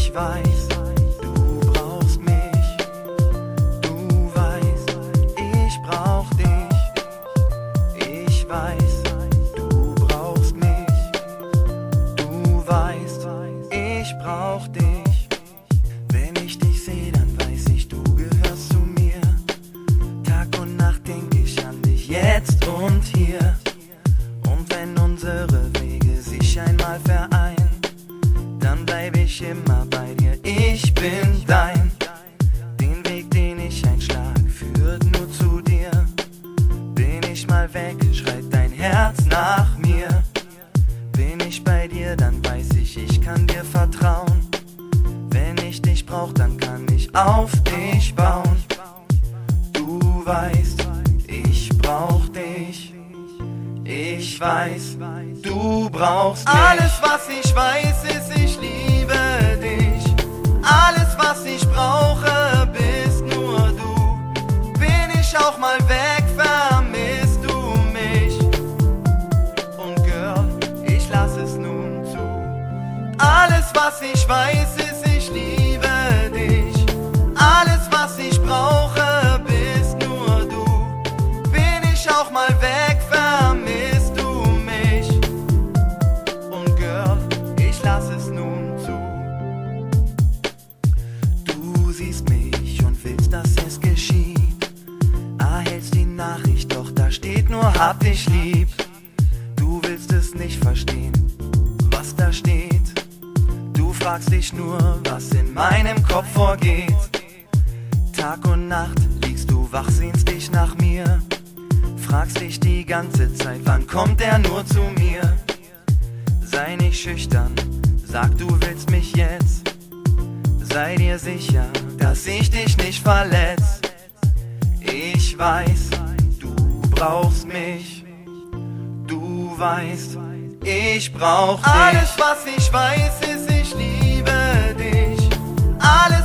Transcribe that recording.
Ich weiß, du brauchst mich. Du weißt, ich brauch dich. Ich weiß, du brauchst mich. Du weißt, ich brauch dich. Wenn ich dich seh, dann weiß ich, du gehörst zu mir. Tag und Nacht denk ich an dich, jetzt und hier. Und wenn unsere Wege sich einmal vereinen, dann bleib ich immer bei dir, ich bin dein. Den Weg, den ich einschlag, führt nur zu dir. Bin ich mal weg, schreit dein Herz nach mir. Bin ich bei dir, dann weiß ich kann dir vertrauen. Wenn ich dich brauch, dann kann ich auf dich bauen. Du weißt, ich brauch dich. Ich weiß, du brauchst mich. Alles, was ich weiß, ist, ich liebe dich. Alles, was ich brauche, bist nur du. Bin ich auch mal weg, vermisst du mich. Und Girl, ich lass es nun zu. Alles, was ich weiß, ist, ich liebe dich. Alles, was ich brauche, bist nur du. Bin ich auch mal weg, vermisst du mich. Und Girl, ich lass es nun zu. Du siehst mich und willst, dass es geschieht. Erhältst die Nachricht, doch da steht nur hab dich lieb. Du willst es nicht verstehen, was da steht. Du fragst dich nur, was in meinem Kopf vorgeht. Tag und Nacht liegst du wach, sehnst dich nach mir. Fragst dich die ganze Zeit, wann kommt er nur zu mir? Sei nicht schüchtern, sag du willst mich jetzt. Sei dir sicher, dass ich dich nicht verletz. Ich weiß, du brauchst mich. Du weißt, ich brauch dich. Alles, was ich weiß, ist, ich liebe dich. Alles